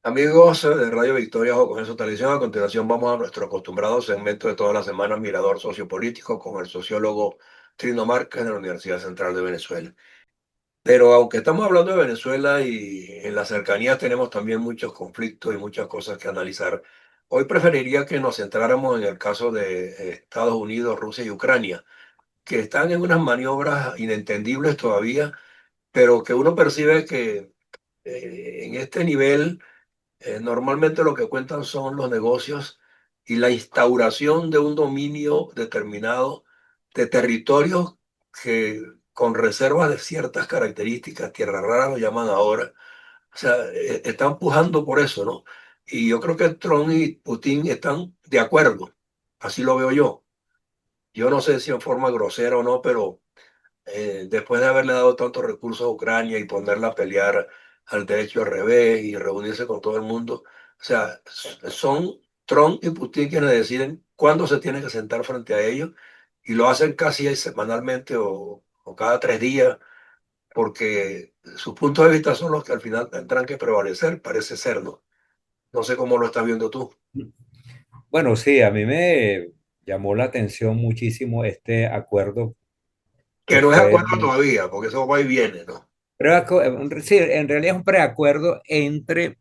Amigos de Radio Victoria o con eso televisión, a continuación vamos a nuestro acostumbrado segmento de todas las semanas, Mirador Sociopolítico, con el sociólogo Trino Márquez de la Universidad Central de Venezuela. Pero aunque estamos hablando de Venezuela y en la cercanía tenemos también muchos conflictos y muchas cosas que analizar, hoy preferiría que nos centráramos en el caso de Estados Unidos, Rusia y Ucrania, que están en unas maniobras inentendibles todavía, pero que uno percibe que en este nivel normalmente lo que cuentan son los negocios y la instauración de un dominio determinado de territorios que con reservas de ciertas características, tierra rara lo llaman ahora, o sea, están pujando por eso, ¿no? Y yo creo que Trump y Putin están de acuerdo, así lo veo yo. Yo no sé si en forma grosera o no, pero después de haberle dado tantos recursos a Ucrania y ponerla a pelear al derecho al revés y reunirse con todo el mundo, o sea, son Trump y Putin quienes deciden cuándo se tiene que sentar frente a ellos y lo hacen casi semanalmente o cada 3 días, porque sus puntos de vista son los que al final tendrán que prevalecer, parece ser, ¿no? No sé cómo lo estás viendo tú. Bueno, sí, a mí me llamó la atención muchísimo este acuerdo Que que no es fue, acuerdo todavía, porque eso va y viene, ¿no? sí, en realidad es un preacuerdo entre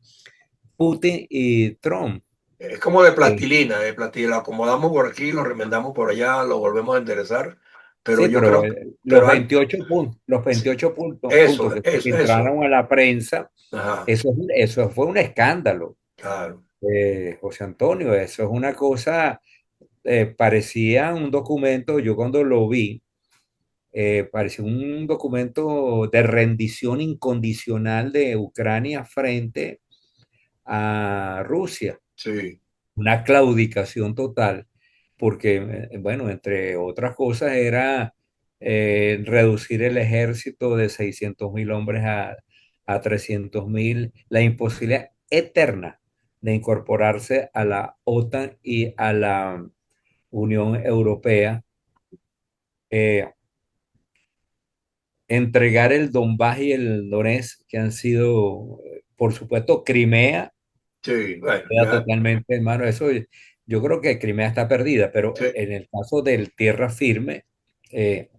Putin y Trump. Es como de plastilina, lo acomodamos por aquí, lo remendamos por allá, lo volvemos a enderezar, pero Sí, yo pero creo, pero los sí, 28 puntos que se eso, filtraron a la prensa, ajá, eso fue un escándalo, claro, José Antonio, eso es una cosa, parecía un documento, yo cuando lo vi, parecía un documento de rendición incondicional de Ucrania frente a Rusia, sí, una claudicación total, porque, bueno, entre otras cosas era reducir el ejército de 600.000 hombres a 300.000, la imposibilidad eterna de incorporarse a la OTAN y a la Unión Europea, eh, entregar el Donbass y el Donetsk, que han sido, por supuesto, Crimea, sí, bueno, queda ya, totalmente en mano. Eso, yo creo que Crimea está perdida, pero sí, en el caso del tierra firme, eh,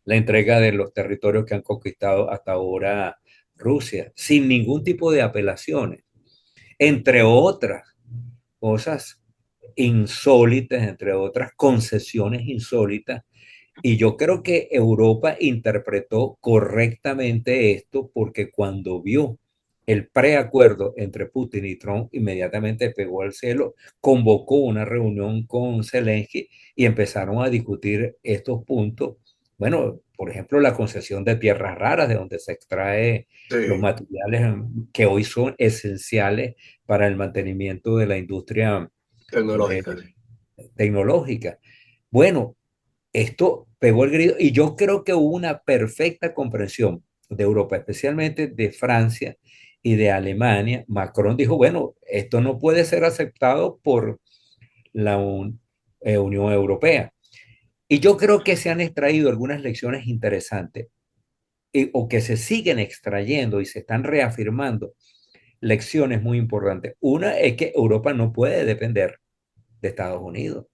la entrega de los territorios que han conquistado hasta ahora Rusia, sin ningún tipo de apelaciones, entre otras cosas insólitas, entre otras concesiones insólitas. Y yo creo que Europa interpretó correctamente esto porque cuando vio el preacuerdo entre Putin y Trump, inmediatamente pegó al cielo, convocó una reunión con Zelensky y empezaron a discutir estos puntos. Bueno, por ejemplo, la concesión de tierras raras, de donde se extrae los sí, materiales que hoy son esenciales para el mantenimiento de la industria eh, tecnológica, sí, tecnológica. Bueno, esto pegó el grito y yo creo que hubo una perfecta comprensión de Europa, especialmente de Francia y de Alemania. Macron dijo, bueno, esto no puede ser aceptado por la Unión Europea. Y yo creo que se han extraído algunas lecciones interesantes o que se siguen extrayendo y se están reafirmando lecciones muy importantes. Una es que Europa no puede depender de Estados Unidos.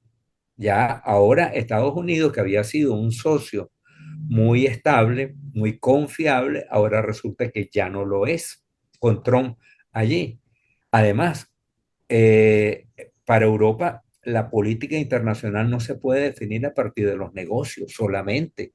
Ya ahora Estados Unidos, que había sido un socio muy estable, muy confiable, ahora resulta que ya no lo es con Trump allí. Además, eh, para Europa, la política internacional no se puede definir a partir de los negocios solamente.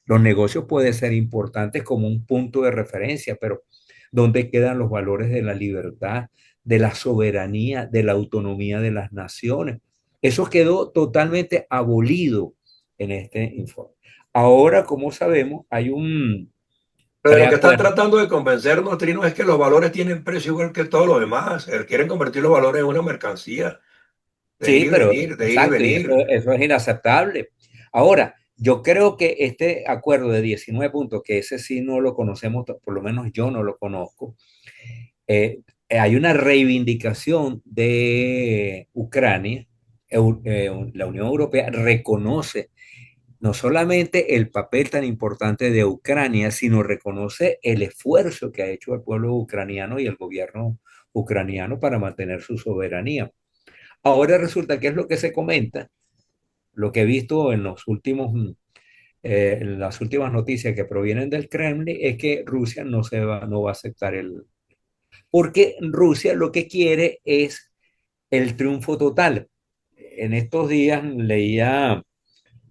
Los negocios pueden ser importantes como un punto de referencia, pero ¿dónde quedan los valores de la libertad, de la soberanía, de la autonomía de las naciones? Eso quedó totalmente abolido en este informe. Ahora, como sabemos, hay un pero lo que están preacuerdo. tratando de convencernos, Trino, es que los valores tienen precio igual que todo lo demás. Quieren convertir los valores en una mercancía de ir Sí, y pero venir, de ir y exacto, y venir. eso es inaceptable. Ahora, yo creo que este acuerdo de 19 puntos, que ese sí no lo conocemos, por lo menos yo no lo conozco, hay una reivindicación de Ucrania. La Unión Europea reconoce no solamente el papel tan importante de Ucrania, sino reconoce el esfuerzo que ha hecho el pueblo ucraniano y el gobierno ucraniano para mantener su soberanía. Ahora resulta que es lo que se comenta, lo que he visto en los últimos, en las últimas noticias que provienen del Kremlin, es que Rusia no va a aceptar porque Rusia lo que quiere es el triunfo total. En estos días leía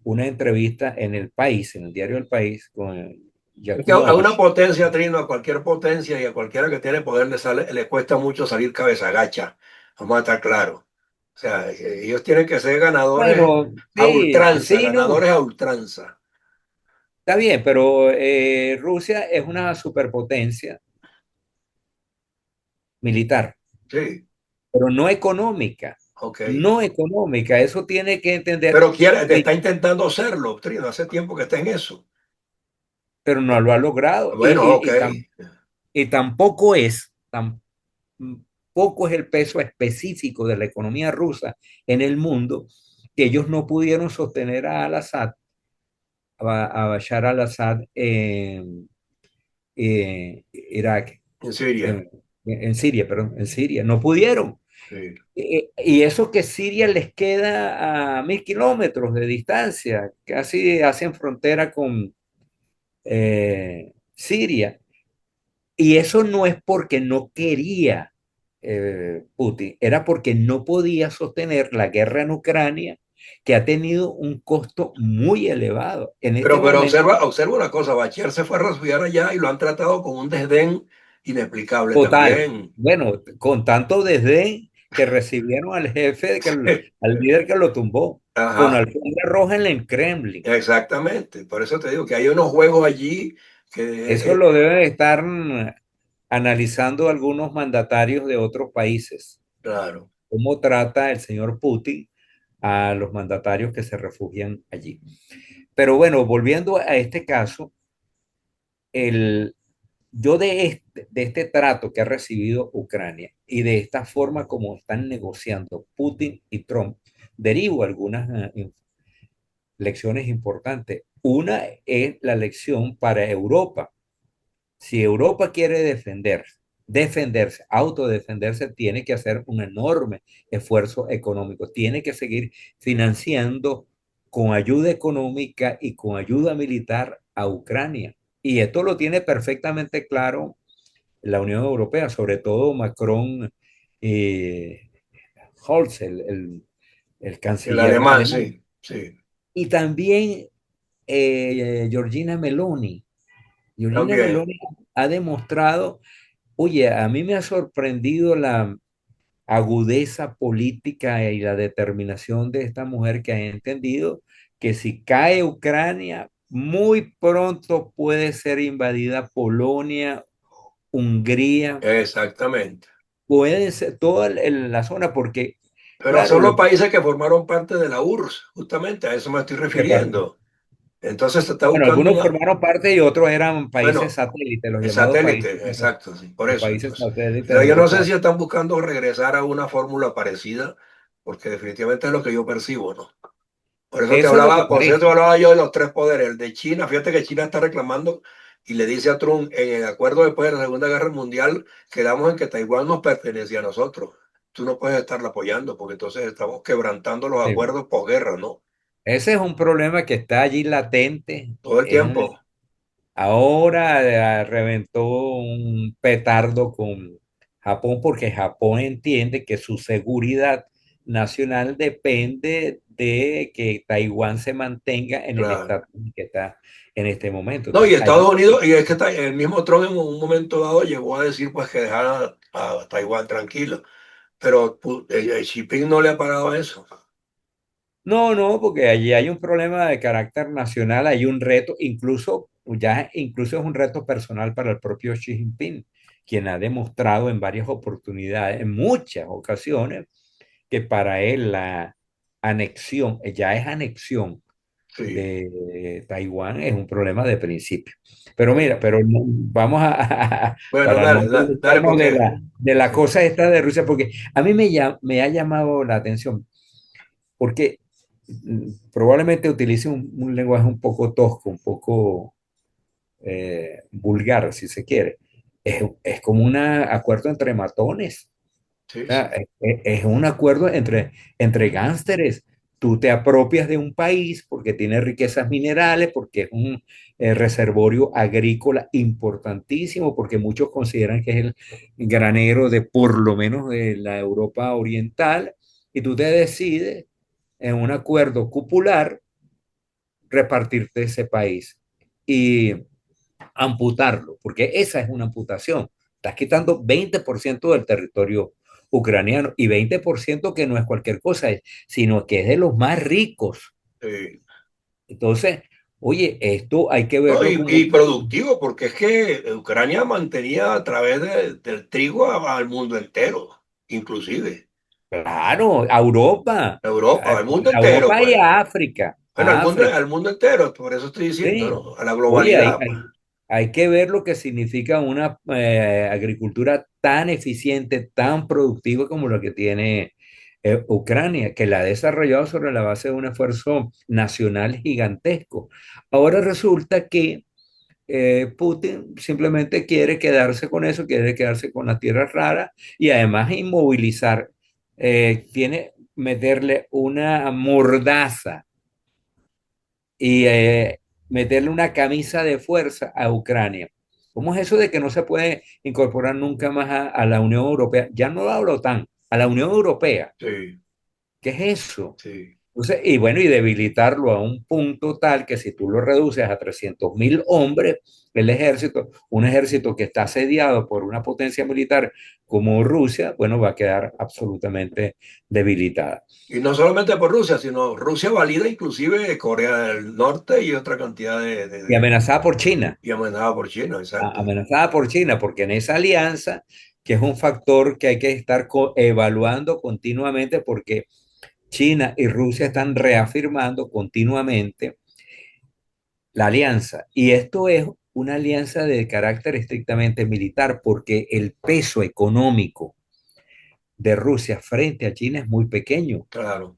una entrevista en El País, en el diario El País, con Es que a una Yakumovich. potencia, Trino, a cualquier potencia y a cualquiera que tiene poder le cuesta mucho salir cabeza gacha. Vamos a estar claros. O sea, ellos tienen que ser ganadores Bueno, a sí, ultranza, sí, no, ganadores a ultranza. está bien, pero Rusia es una superpotencia militar, Sí, pero no económica, ok. no económica. Eso tiene que entender, Pero quiere, y- está intentando hacerlo, Trino, hace tiempo que está en eso. pero no lo ha logrado. Bueno, ok. Y tampoco tampoco es el peso específico de la economía rusa en el mundo que ellos no pudieron sostener a Al-Assad, a Bashar al-Assad en Irak, En Siria. en Siria, perdón, en Siria, no pudieron. Sí. Y eso que Siria les queda a 1.000 kilómetros de distancia, casi hacen frontera con Siria. Y eso no es porque no quería Putin, era porque no podía sostener la guerra en Ucrania, que ha tenido un costo muy elevado. En este Pero momento, observa una cosa, Bachar se fue a refugiar allá y lo han tratado con un desdén inexplicable total. también. Bueno, con tanto desdén que recibieron al jefe, al líder que lo tumbó, con Ajá, alfombra roja en el Kremlin. exactamente. Por eso te digo que hay unos juegos allí que, Eso lo deben estar analizando algunos mandatarios de otros países. claro. Cómo trata el señor Putin a los mandatarios que se refugian allí. Pero bueno, volviendo a este caso, el, yo de este trato que ha recibido Ucrania y de esta forma como están negociando Putin y Trump, derivo algunas lecciones importantes. Una es la lección para Europa. Si Europa quiere defenderse, autodefenderse, tiene que hacer un enorme esfuerzo económico, tiene que seguir financiando con ayuda económica y con ayuda militar a Ucrania. Y esto lo tiene perfectamente claro la Unión Europea, sobre todo Macron y Scholz, el El canciller alemán, alemán. sí, sí, Y también Georgina Meloni. Georgina también. Meloni ha demostrado. Oye, a mí me ha sorprendido la agudeza política y la determinación de esta mujer que ha entendido que si cae Ucrania, muy pronto puede ser invadida Polonia, Hungría, Exactamente. puede ser toda la zona, porque, Pero claro, son los países que formaron parte de la URSS, justamente a eso me estoy que par- refiriendo. Entonces se está bueno, buscando algunos una, formaron parte y otros eran países bueno, satélites, los el llamados países, satélite, exacto, sí, por los eso. países Entonces, satélites pero de yo no Europa. sé si están buscando regresar a una fórmula parecida, porque definitivamente es lo que yo percibo, ¿no? Eso es lo que Por eso te parece. hablaba yo de los tres poderes. El de China, fíjate que China está reclamando y le dice a Trump, en el acuerdo después de la Segunda Guerra Mundial, quedamos en que Taiwán nos pertenecía a nosotros. Tú no puedes estarla apoyando, porque entonces estamos quebrantando los Sí. acuerdos posguerra, ¿no? Ese es un problema que está allí latente. Todo el tiempo. Ahora reventó un petardo con Japón porque Japón entiende que su seguridad nacional depende de que Taiwán se mantenga en el Claro. estatus que está en este momento. No, y Entonces, Estados allí, Unidos, y es que el mismo Trump en un momento dado llegó a decir pues que dejara a Taiwán tranquilo, pero Xi Jinping no le ha parado a eso. no, porque allí hay un problema de carácter nacional, hay un reto, incluso es un reto personal para el propio Xi Jinping, quien ha demostrado en varias oportunidades, en muchas ocasiones, que para él la anexión, ya es anexión Sí. de Taiwán, es un problema de principio. Pero Sí. mira, vamos Bueno, para no dale, olvidarnos de porque de la sí, cosa esta de Rusia, porque a mí me ha llamado la atención, porque probablemente utilice un lenguaje un poco tosco, un poco vulgar, si se quiere. Es como un acuerdo entre matones. Sí, Sea, sí, es un acuerdo entre gángsteres. Tú te apropias de un país porque tiene riquezas minerales, porque es un reservorio agrícola importantísimo, porque muchos consideran que es el granero de por lo menos de la Europa oriental, y tú te decides en un acuerdo cupular repartirte ese país y amputarlo, porque esa es una amputación. Estás quitando 20% del territorio ucraniano y 20% que no es cualquier cosa, sino que es de los más ricos. sí. Entonces, oye, esto hay que No, verlo y como, productivo, porque es que Ucrania mantenía a través del trigo al mundo entero, inclusive claro, a Europa, a Europa, al mundo a entero, Europa y pues. a África, Bueno, a África. al mundo entero, por eso estoy diciendo, Sí. ¿no? A la Oye, globalidad, pues. hay que ver lo que significa una agricultura tan eficiente, tan productiva como lo que tiene Ucrania, que la ha desarrollado sobre la base de un esfuerzo nacional gigantesco. Ahora resulta que Putin simplemente quiere quedarse con eso, quiere quedarse con las tierras raras y además inmovilizar, tiene meterle una mordaza y meterle una camisa de fuerza a Ucrania. ¿Cómo es eso de que no se puede incorporar nunca más a la Unión Europea? Ya no a la OTAN, a la Unión Europea. Sí, ¿Qué es eso? sí. Entonces, y bueno, y debilitarlo a un punto tal que si tú lo reduces a 300.000 hombres, el ejército, un ejército que está asediado por una potencia militar como Rusia, bueno, va a quedar absolutamente debilitada. Y no solamente por Rusia, sino Rusia valida inclusive Corea del Norte y otra cantidad Y amenazada por China. y amenazada por China, exacto. Amenazada por China, porque en esa alianza, que es un factor que hay que estar evaluando continuamente, porque China y Rusia están reafirmando continuamente la alianza. Y esto es una alianza de carácter estrictamente militar, porque el peso económico de Rusia frente a China Claro.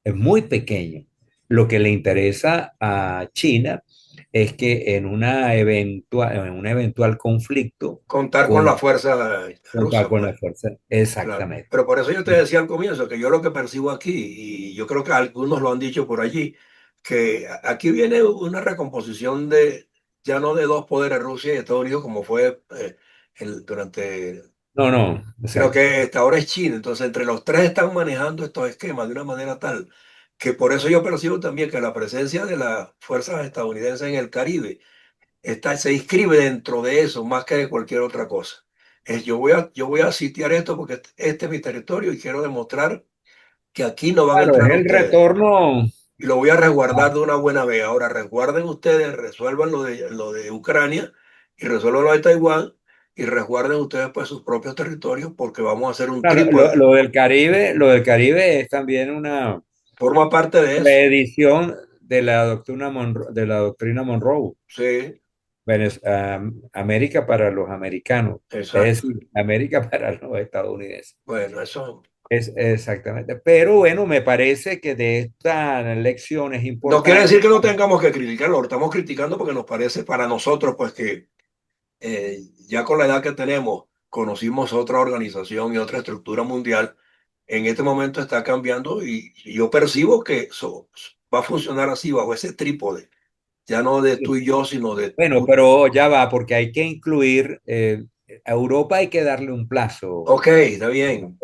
es muy pequeño. Lo que le interesa a China es que en un eventual conflicto Contar con la con fuerza contar rusa, con pues. la fuerza. Claro, Exactamente. pero por eso yo te decía al comienzo que yo lo que percibo aquí, y yo creo que algunos lo han dicho por allí, que aquí viene una recomposición de, ya no de dos poderes, Rusia y Estados Unidos, como fue durante, No, no, creo exacto. que hasta ahora es China, entonces entre los tres están manejando estos esquemas de una manera tal, que por eso yo percibo también que la presencia de las fuerzas estadounidenses en el Caribe se inscribe dentro de eso más que de cualquier otra cosa. Yo voy a sitiar esto porque este es mi territorio y quiero demostrar que aquí no van a Claro, es entrar el ustedes. retorno. Y lo voy a resguardar de una buena vez. Ahora, resguarden ustedes, resuelvan lo de Ucrania y resuelvan lo de Taiwán y resguarden ustedes pues sus propios territorios porque vamos a hacer un Claro, trípode. Lo del Caribe es también una Forma parte de eso. reedición de la doctrina Monroe. Sí, América para los americanos, es exacto. decir, América para los estadounidenses. Bueno, eso Es exactamente. Pero bueno, me parece que de esta lección es no quiere importante. decir que no tengamos que criticarlo, lo estamos criticando porque nos parece para nosotros pues que ya con la edad que tenemos, conocimos otra organización y otra estructura mundial. En este momento está cambiando y yo percibo que eso va a funcionar así, bajo ese trípode, ya no de tú y yo, sino de Bueno, tú. pero ya va, porque hay que incluir, a Europa hay que darle un plazo. Ok, está bien.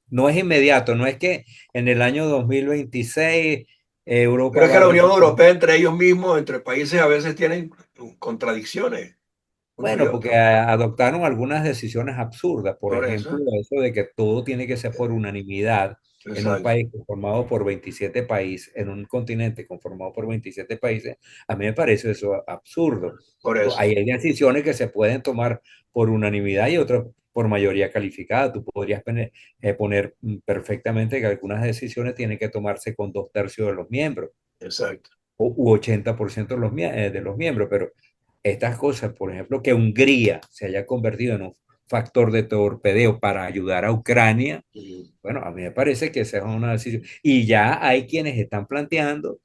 No es inmediato, no es que en el año 2026 Pero Europa es va que a la Unión recibir. Europea entre ellos mismos, entre países, a veces tienen contradicciones, unos y Bueno, porque otros. adoptaron algunas decisiones absurdas, por Por ejemplo, eso, eso de que todo tiene que ser por unanimidad en un exacto, país conformado por 27 países, en un continente conformado por 27 países, a mí me parece eso absurdo. por eso, Hay decisiones que se pueden tomar por unanimidad y otras por mayoría calificada. Tú podrías poner perfectamente que algunas decisiones tienen que tomarse con 2/3 de los miembros exacto. u 80% de los miembros, pero estas cosas, por ejemplo, que Hungría se haya convertido en un factor de torpedeo para ayudar a Ucrania, Mm. bueno, a mí me parece que esa es una decisión. Y ya hay quienes están planteando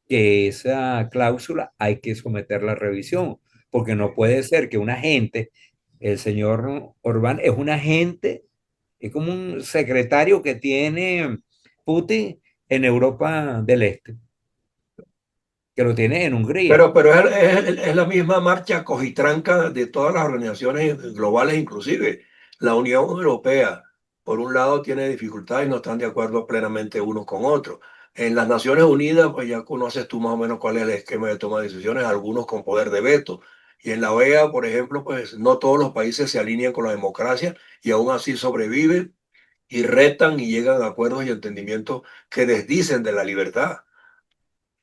que esa cláusula hay que someterla a revisión, porque no Sí. puede ser que un agente, el señor Orbán, es un agente, es como un secretario que tiene Putin en Europa del Este, que lo tiene en Hungría. Pero es la misma marcha cojitranca de todas las organizaciones globales, inclusive la Unión Europea. Por un lado, tiene dificultades y no están de acuerdo plenamente unos con otros. En las Naciones Unidas, pues ya conoces tú más o menos cuál es el esquema de toma de decisiones, algunos con poder de veto. Y en la OEA, por ejemplo, pues no todos los países se alinean con la democracia y aún así sobreviven y retan y llegan a acuerdos y entendimientos que desdicen de la libertad.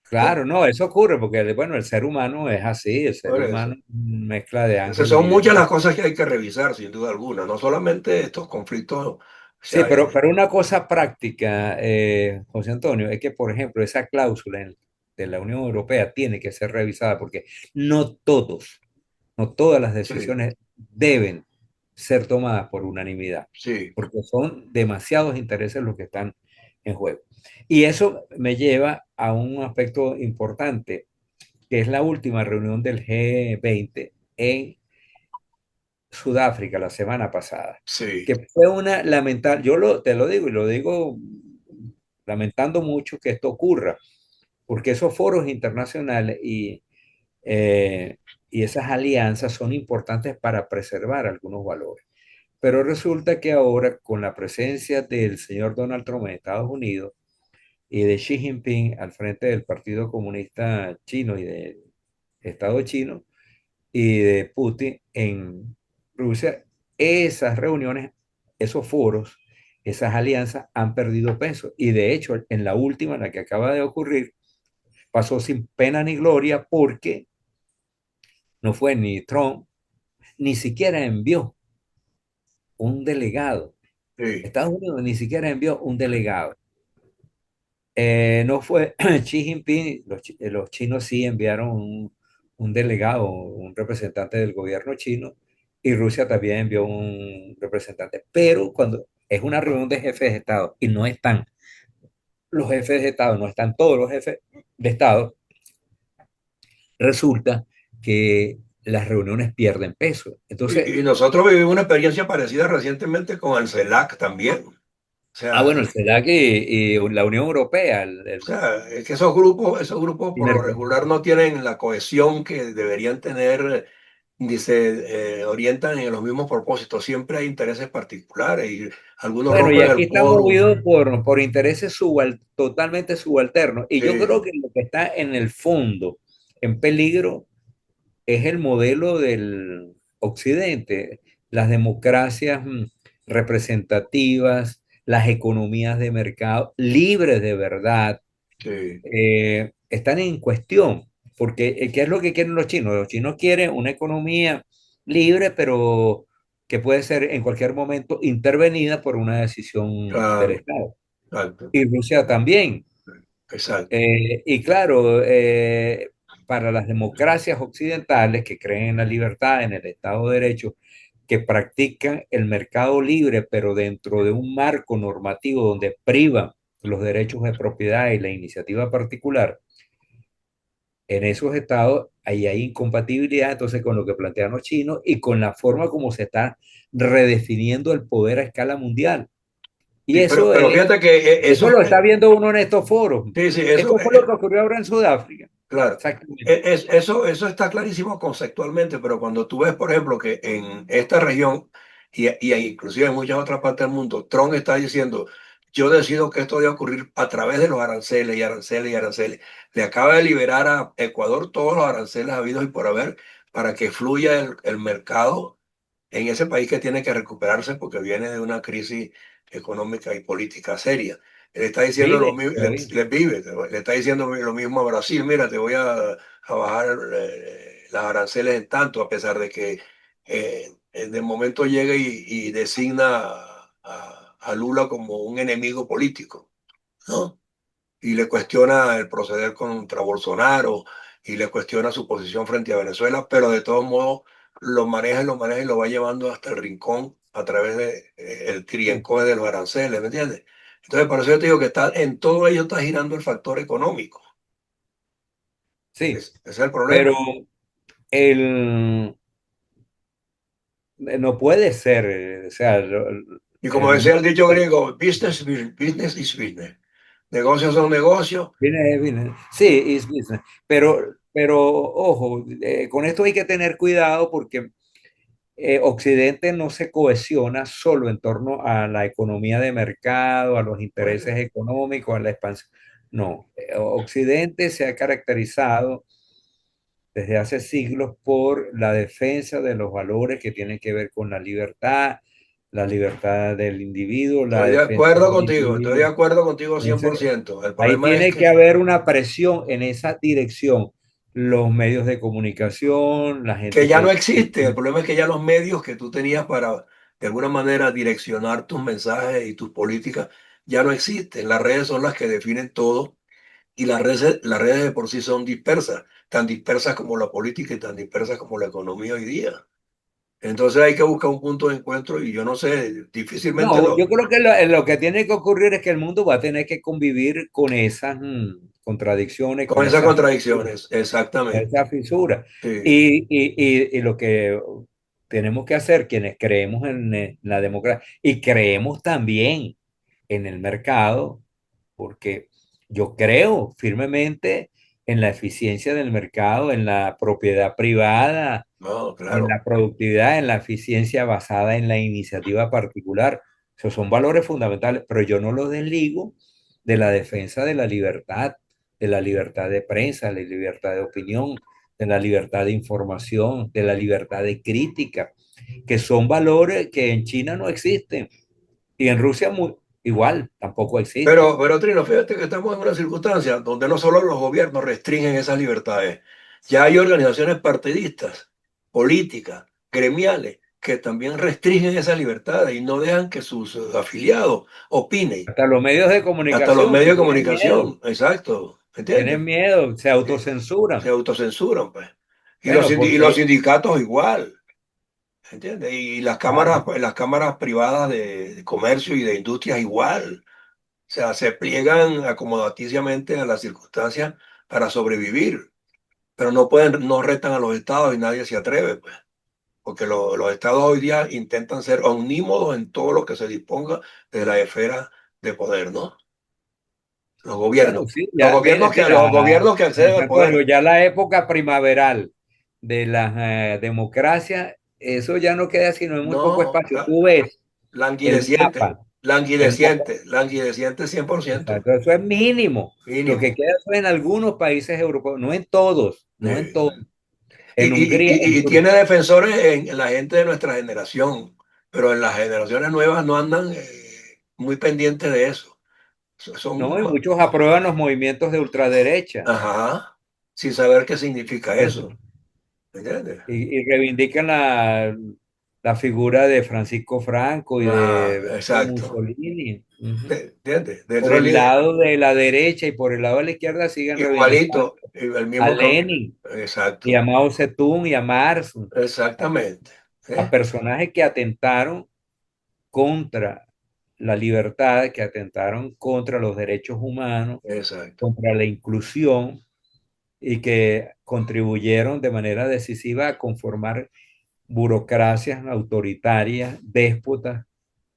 Claro, no, eso ocurre porque, bueno, el ser humano es así, el ser Por humano eso. es una mezcla de Entonces ángeles son y muchas las demonios. cosas que hay que revisar, sin duda alguna, no solamente estos conflictos, o Sí, sea, pero una cosa práctica, José Antonio, es que, por ejemplo, esa cláusula de la Unión Europea tiene que ser revisada porque no todos, no todas las sí, decisiones deben ser tomadas por unanimidad, sí, porque son demasiados intereses los que están en juego. Y eso me lleva a un aspecto importante, que es la última reunión del G20 en Sudáfrica la semana pasada, sí, que fue una lamentable, te lo digo y lo digo lamentando mucho que esto ocurra, porque esos foros internacionales eh, y esas alianzas son importantes para preservar algunos valores. Pero resulta que ahora, con la presencia del señor Donald Trump en Estados Unidos y de Xi Jinping al frente del Partido Comunista Chino y del Estado chino, y de Putin en Rusia, esas reuniones, esos foros, esas alianzas han perdido peso. Y de hecho, en la última, en la que acaba de ocurrir, pasó sin pena ni gloria porque no fue ni Trump, ni siquiera envió un delegado. sí. Estados Unidos ni siquiera envió un delegado. No fue Xi Jinping, los chinos sí enviaron un delegado, un representante del gobierno chino, y Rusia también envió un representante. Pero cuando es una reunión de jefes de Estado y no están los jefes de Estado, no están todos los jefes de Estado, resulta que las reuniones pierden peso. Entonces, Y nosotros vivimos una experiencia parecida recientemente con el CELAC también. bueno, será que la Unión Europea, O sea, es que esos grupos el por lo mercado. regular no tienen la cohesión que deberían tener, ni se orientan en los mismos propósitos. Siempre hay intereses particulares y algunos Bueno, y rompen aquí el está quórum. movido por intereses totalmente subalternos. Y yo Sí, creo que lo que está en el fondo, en peligro, es el modelo del Occidente, las democracias representativas, las economías de mercado libres de verdad, sí, están en cuestión. Porque, ¿qué es lo que quieren los chinos? Los chinos quieren una economía libre, pero que puede ser en cualquier momento intervenida por una decisión del claro, Estado. exacto, Y Rusia también. exacto. Y claro, para las democracias occidentales que creen en la libertad, en el Estado de Derecho, que practican el mercado libre, pero dentro de un marco normativo donde privan los derechos de propiedad y la iniciativa particular, en esos estados ahí hay incompatibilidad entonces con lo que plantean los chinos y con la forma como se está redefiniendo el poder a escala mundial. Y Sí, pero fíjate que eso lo está viendo uno en estos foros. sí, sí, Esto fue lo que ocurrió ahora en Sudáfrica. claro, Exactamente. eso está clarísimo conceptualmente, pero cuando tú ves, por ejemplo, que en esta región y inclusive en muchas otras partes del mundo, Trump está diciendo, yo decido que esto debe ocurrir a través de los aranceles y aranceles y aranceles. Le acaba de liberar a Ecuador todos los aranceles habidos y por haber para que fluya el mercado en ese país que tiene que recuperarse porque viene de una crisis económica y política seria. Él está diciendo lo Vive mismo, todavía. le está diciendo lo mismo a Brasil, mira, te voy a bajar las aranceles en tanto, a pesar de que de momento llega y designa a Lula como un enemigo político, ¿no? Y le cuestiona el proceder contra Bolsonaro y le cuestiona su posición frente a Venezuela, pero de todos modos lo maneja y lo va llevando hasta el rincón a través de el Sí, criencoe de los aranceles, ¿me entiendes? Entonces, por eso yo te digo que está, en todo ello está girando el factor económico. sí, Ese es el pero problema. el, no puede ser, o sea, Y como el decía mundo el dicho griego, business is business. Negocios son negocios. sí, is business. Pero ojo, con esto hay que tener cuidado porque Occidente no se cohesiona solo en torno a la economía de mercado, a los intereses Bueno, económicos, a la expansión. No, Occidente se ha caracterizado desde hace siglos por la defensa de los valores que tienen que ver con la libertad del individuo, la defensa del estoy de individuo. acuerdo contigo cien por Entonces, ciento El ahí problema es tiene que que, haber una presión en esa dirección. Los medios de comunicación, la que gente ya no que... existe. El problema es que ya los medios que tú tenías para, de alguna manera, direccionar tus mensajes y tus políticas, ya no existen. Las redes son las que definen todo y las redes de por sí son dispersas, tan dispersas como la política y tan dispersas como la economía hoy día. Entonces hay que buscar un punto de encuentro y yo no sé, difícilmente No, yo lo, creo que lo que tiene que ocurrir es que el mundo va a tener que convivir con esas contradicciones, con esas contradicciones, con exactamente. esas fisuras. Sí, Y lo que tenemos que hacer, quienes creemos en la democracia y creemos también en el mercado, porque yo creo firmemente en la eficiencia del mercado, en la propiedad privada, no, en claro. la productividad, en la eficiencia basada en la iniciativa particular. Esos son valores fundamentales, pero yo no los desligo de la defensa de la libertad de prensa, de la libertad de opinión, de la libertad de información, de la libertad de crítica, que son valores que en China no existen y en Rusia igual tampoco existen. Pero Trino, fíjate que estamos en una circunstancia donde no solo los gobiernos restringen esas libertades, ya hay organizaciones partidistas, políticas, gremiales, que también restringen esas libertades y no dejan que sus afiliados opinen. Hasta los medios de Hasta los comunicación medios de comunicación, exacto, ¿entiendes? tienen miedo, se Se autocensuran. autocensuran, pues. Bueno, Y los porque sindicatos igual, ¿entiendes? Y claro, las cámaras privadas de comercio y de industrias igual. O sea, se pliegan acomodaticiamente a las circunstancias para sobrevivir, pero no pueden, no retan a los estados y nadie se atreve, pues, porque los estados hoy día intentan ser omnímodos en todo lo que se disponga de la esfera de poder, ¿no? bueno, sí, Los ya, los mira, gobiernos que acceden José al Antonio, poder. ya la época primaveral de las democracias, eso ya no queda sino en muy poco No, espacio. Tú ves languideciente, el mapa, languideciente 100%. exacto, eso es mínimo. Lo que Mínimo. queda eso en algunos países europeos, no en todos, no en todos. En Hungría, Y tiene defensores en la gente de nuestra generación, pero en las generaciones nuevas no andan muy pendientes de eso. Son, no, y muchos aprueban los movimientos de ultraderecha. ajá, sin saber qué significa Eso. eso. ¿Me entiendes? Y reivindican la figura de Francisco Franco y Ah, de Benito exacto. Mussolini. Ujú. ¿Entiendes? Por el lado de la derecha y por el lado de la izquierda siguen reivindicando Igualito, el a mismo camino. Lenin y a Exacto, Mao Zedong y a Marx, exactamente. a ¿Eh? personajes que atentaron contra la libertad, que atentaron contra los derechos humanos, Exacto. contra la inclusión y que contribuyeron de manera decisiva a conformar burocracias autoritarias, déspotas,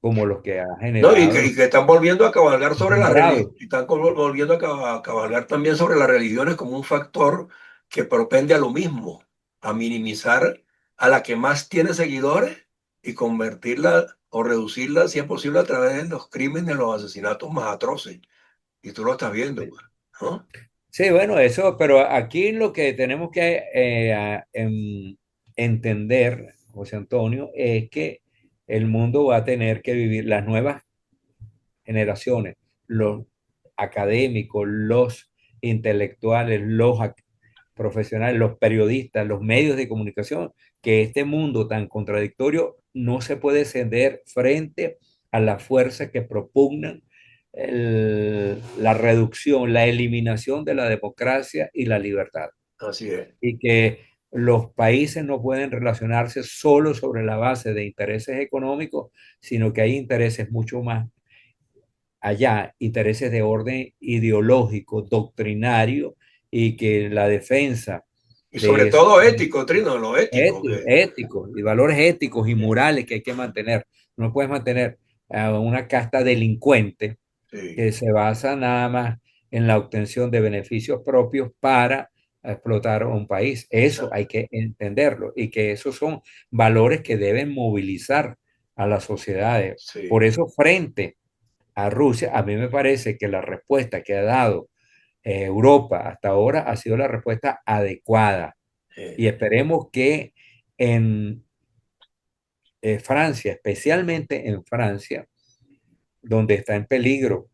como los que ha No, generado y que están volviendo a cabalgar sobre la nombrados. y están volviendo a cabalgar también sobre las religiones como un factor que propende a lo mismo, a minimizar a la que más tiene seguidores y convertirla o reducirla, si es posible, a través de los crímenes, los asesinatos más atroces. Y tú lo estás viendo, pues, ¿no? Sí, bueno, eso, pero aquí lo que tenemos que entender, José Antonio, es que el mundo va a tener que vivir, las nuevas generaciones, los académicos, los intelectuales, profesionales, los periodistas, los medios de comunicación, que este mundo tan contradictorio no se puede ceder frente a las fuerzas que propugnan la reducción, la eliminación de la democracia y la libertad. Así es. Y que los países no pueden relacionarse solo sobre la base de intereses económicos, sino que hay intereses mucho más allá, intereses de orden ideológico, doctrinario, y que la defensa Y sobre de esos todo ético, Trino, lo ético, que éticos y valores éticos y morales que hay que mantener. No puedes mantener a una casta delincuente sí, que se basa nada más en la obtención de beneficios propios para explotar a un país. Eso hay exacto, que entenderlo y que esos son valores que deben movilizar a las sociedades. Por sí, eso, frente a Rusia, a mí me parece que la respuesta que ha dado Europa hasta ahora ha sido la respuesta adecuada eh, y esperemos que en Francia, especialmente en Francia, donde está en peligro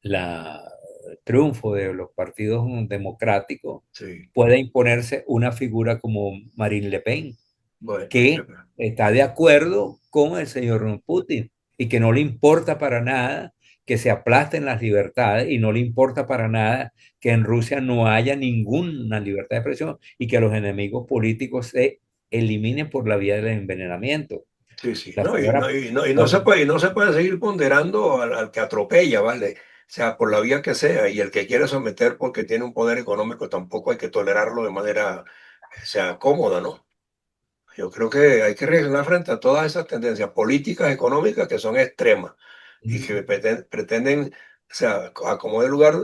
la el triunfo de los partidos democráticos, sí, pueda imponerse una figura como Marine Le Pen, bueno, que está de acuerdo con el señor Putin y que no le importa para nada que se aplasten las libertades y no le importa para nada que en Rusia no haya ninguna libertad de expresión y que los enemigos políticos se eliminen por la vía del envenenamiento. sí, sí, La no, señora, y no se puede, y no se puede seguir ponderando al que atropella, ¿vale? O sea, por la vía que sea, y el que quiere someter porque tiene un poder económico tampoco hay que tolerarlo de manera, o sea, cómoda, ¿no? Yo creo que hay que reaccionar frente a todas esas tendencias políticas, económicas que son extremas y que pretenden, o sea, a como de lugar,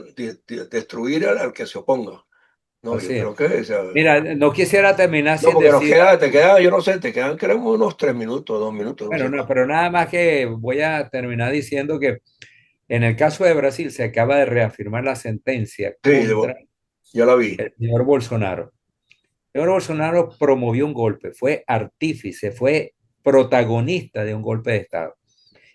destruir al que se oponga. No, yo así es. creo que, o sea, Mira, no quisiera terminar no, sin porque decir, te queda, yo no sé, te quedan, creo, unos 3 minutos, 2 minutos, no bueno, sé no, más. pero nada más que voy a terminar diciendo que en el caso de Brasil se acaba de reafirmar la sentencia Sí, contra ya la vi. el señor Bolsonaro. El señor Bolsonaro promovió un golpe, fue artífice, fue protagonista de un golpe de Estado.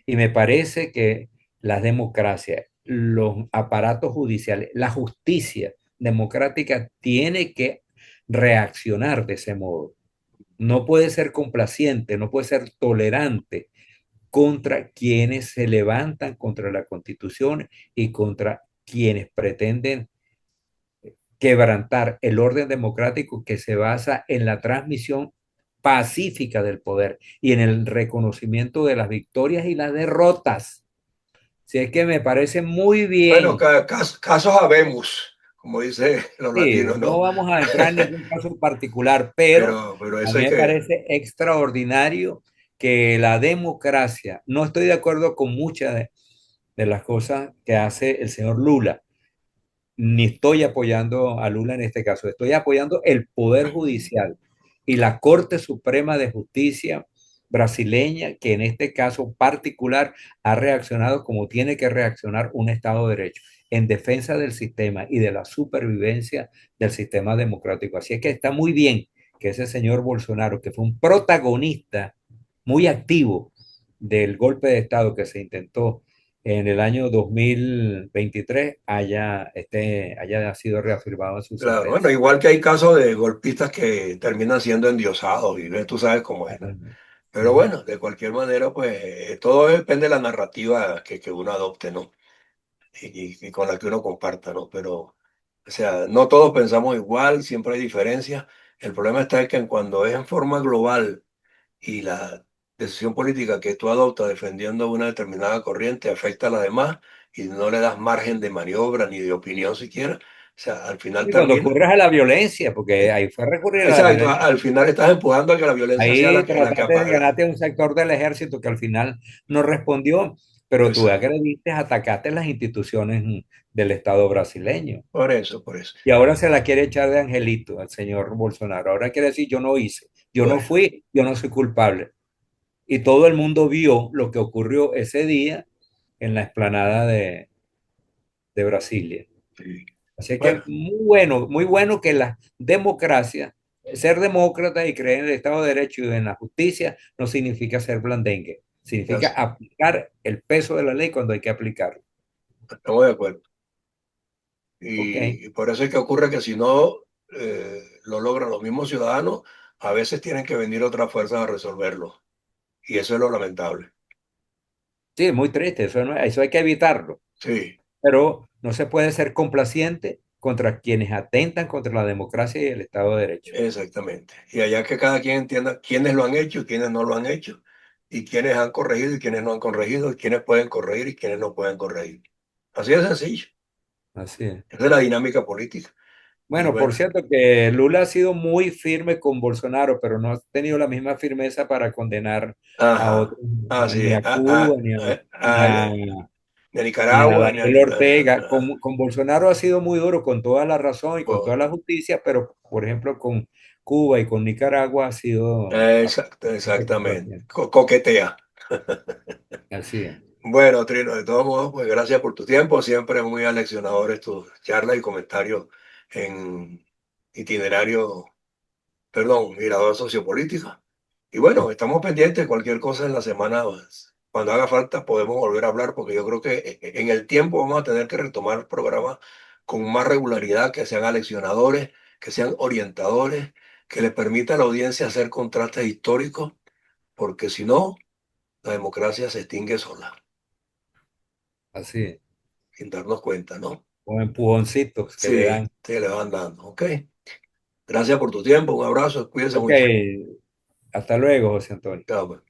Y me parece que las democracias, los aparatos judiciales, la justicia democrática tiene que reaccionar de ese modo. No puede ser complaciente, no puede ser tolerante contra quienes se levantan contra la Constitución y contra quienes pretenden quebrantar el orden democrático que se basa en la transmisión pacífica del poder y en el reconocimiento de las victorias y las derrotas. Si es que me parece muy Bueno, bien. casos habemos, como dicen los Sí, latinos, no ¿no? vamos a entrar en ningún caso en particular, pero Pero a eso mí hay me que, parece extraordinario que la democracia, no estoy de acuerdo con muchas de las cosas que hace el señor Lula, ni estoy apoyando a Lula en este caso, estoy apoyando el Poder Judicial y la Corte Suprema de Justicia brasileña, que en este caso particular ha reaccionado como tiene que reaccionar un Estado de Derecho, en defensa del sistema y de la supervivencia del sistema democrático. Así es que está muy bien que ese señor Bolsonaro, que fue un protagonista muy activo del golpe de Estado que se intentó en el año 2023 haya sido reafirmado en su claro, bueno, sentencia. igual que hay casos de golpistas que terminan siendo endiosados, y tú sabes cómo es, ¿no? Pero Ujú. bueno, de cualquier manera, pues todo depende de la narrativa que uno adopte, ¿no? Y con la que uno comparta, ¿no? Pero, o sea, no todos pensamos igual, siempre hay diferencias. El problema está en que cuando es en forma global y la decisión política que tú adoptas defendiendo una determinada corriente afecta a la demás y no le das margen de maniobra ni de opinión siquiera, o sea, al final Y cuando termina. ocurre a la violencia, porque ahí fue recurrir a la Exacto, violencia. al final estás empujando a que la violencia sea Ahí la que trataste de apaga. ganarte a un sector del ejército que al final no respondió, pero tú Exacto. agrediste, atacaste las instituciones del Estado brasileño. Por eso, por eso. Y ahora se la quiere echar de angelito al señor Bolsonaro. Ahora quiere decir, yo no hice, yo no Bueno, fui, yo no soy culpable. Y todo el mundo vio lo que ocurrió ese día en la explanada de Brasilia. sí. Así que Bueno, muy bueno que la democracia, ser demócrata y creer en el Estado de Derecho y en la justicia no significa ser blandengue, ya significa sé, aplicar el peso de la ley cuando hay que aplicarlo. estamos de acuerdo. ¿Ok? Y por eso es que ocurre que si no lo logran los mismos ciudadanos, a veces tienen que venir otras fuerzas a resolverlo. Y eso es lo lamentable. Sí, muy triste, eso, eso hay que evitarlo, Sí, pero no se puede ser complaciente contra quienes atentan contra la democracia y el Estado de Derecho. Exactamente. Y allá que cada quien entienda quiénes lo han hecho y quiénes no lo han hecho, y quiénes han corregido y quiénes no han corregido, y quiénes pueden corregir y quiénes no pueden corregir. Así de sencillo. Así es. Esa es la dinámica política. Y Bueno, por bueno, cierto que Lula ha sido muy firme con Bolsonaro, pero no ha tenido la misma firmeza para condenar a ajá. otros, Así ni es. a Cuba, De ni a Nicaragua, Daniel Ortega. Con Bolsonaro ha sido muy duro, con toda la razón y con toda la justicia, pero por ejemplo con Cuba y con Nicaragua ha sido exacto, un poco exactamente. complaciente. Coquetea. Así es. Bueno, Trino, de todos modos, pues gracias por tu tiempo. Siempre muy aleccionadores tus charlas y comentarios en itinerario, perdón, mirador sociopolítica. Y bueno, estamos pendientes de cualquier cosa en la semana. Pues, cuando haga falta podemos volver a hablar porque yo creo que en el tiempo vamos a tener que retomar programas con más regularidad, que sean aleccionadores, que sean orientadores, que les permita a la audiencia hacer contrastes históricos, porque si no, la democracia se extingue sola, Así es. sin darnos cuenta, ¿no? Con empujoncitos que le Sí, dan. te le van dando. Ok. Gracias por tu tiempo. Un abrazo. Cuídense Ok, mucho. hasta luego, José Antonio. Chao, pues.